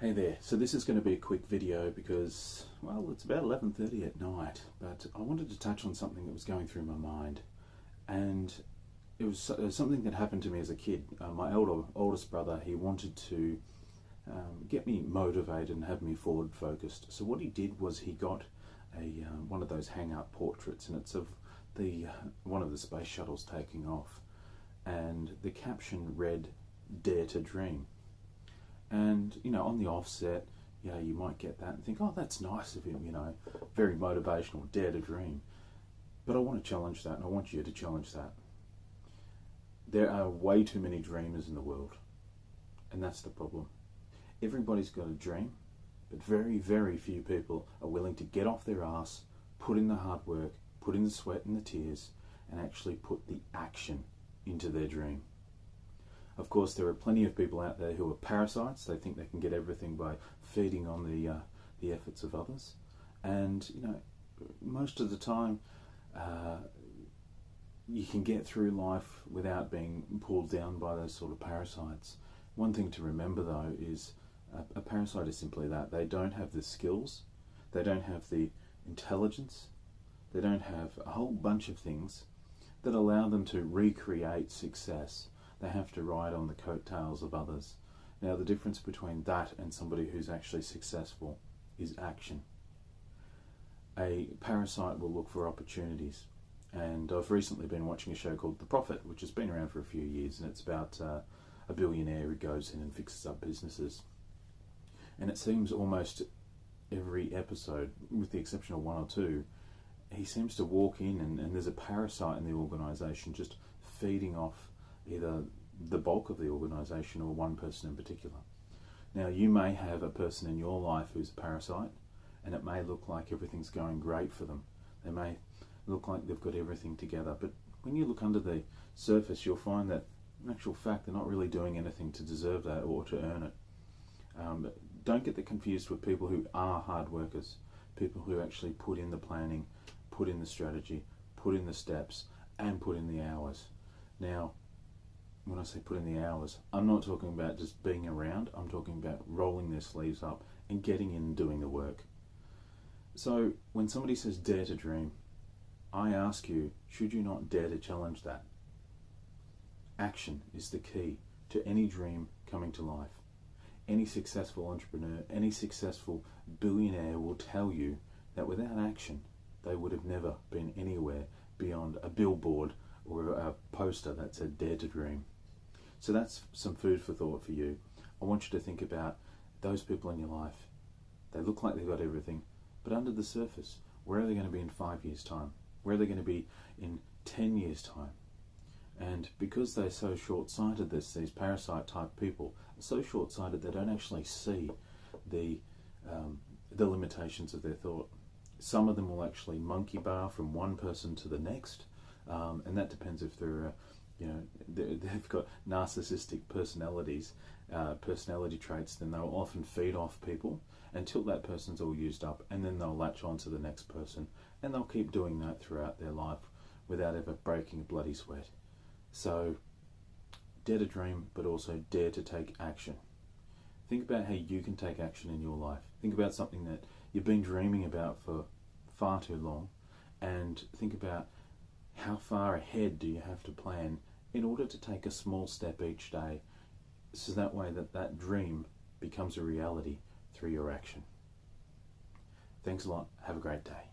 Hey there, so this is going to be a quick video because, well, it's about 11:30 at night, but I wanted to touch on something that was going through my mind, and it was something that happened to me as a kid. My oldest brother, he wanted to get me motivated and have me forward focused. So what he did was he got one of those hang-up portraits, and it's of one of the space shuttles taking off, and the caption read, "Dare to Dream." And, on the offset, you might get that and think, oh, that's nice of him, very motivational, dare to dream. But I want to challenge that, and I want you to challenge that. There are way too many dreamers in the world, and that's the problem. Everybody's got a dream, but very, very few people are willing to get off their ass, put in the hard work, put in the sweat and the tears, and actually put the action into their dream. Of course, there are plenty of people out there who are parasites. They think they can get everything by feeding on the efforts of others, and most of the time, you can get through life without being pulled down by those sort of parasites. One thing to remember, though, is a parasite is simply that. They don't have the skills, they don't have the intelligence, they don't have a whole bunch of things that allow them to recreate success. They have to ride on the coattails of others. Now, the difference between that and somebody who's actually successful is action. A parasite will look for opportunities. And I've recently been watching a show called The Profit, which has been around for a few years, and it's about a billionaire who goes in and fixes up businesses. And it seems almost every episode, with the exception of one or two, he seems to walk in and there's a parasite in the organisation just feeding off either the bulk of the organisation or one person in particular. Now, you may have a person in your life who's a parasite, and it may look like everything's going great for them. They may look like they've got everything together, but when you look under the surface, you'll find that in actual fact they're not really doing anything to deserve that or to earn it. Don't get that confused with people who are hard workers, people who actually put in the planning, put in the strategy, put in the steps, and put in the hours. Now, when I say put in the hours, I'm not talking about just being around. I'm talking about rolling their sleeves up and getting in and doing the work. So when somebody says dare to dream, I ask you, should you not dare to challenge that? Action is the key to any dream coming to life. Any successful entrepreneur, any successful billionaire will tell you that without action, they would have never been anywhere beyond a billboard or a poster that said dare to dream. So that's some food for thought for you. I want you to think about those people in your life. They look like they've got everything, but under the surface, where are they going to be in 5 years' time? Where are they going to be in 10 years' time? And because they're so short-sighted, these parasite type people are so short-sighted they don't actually see the limitations of their thought. Some of them will actually monkey bar from one person to the next, and that depends if they're they've got narcissistic personalities, personality traits. Then they'll often feed off people until that person's all used up, and then they'll latch on to the next person, and they'll keep doing that throughout their life without ever breaking a bloody sweat. So dare to dream, but also dare to take action. Think about how you can take action in your life. Think about something that you've been dreaming about for far too long, and think about how far ahead do you have to plan in order to take a small step each day, so that way that dream becomes a reality through your action. Thanks a lot. Have a great day.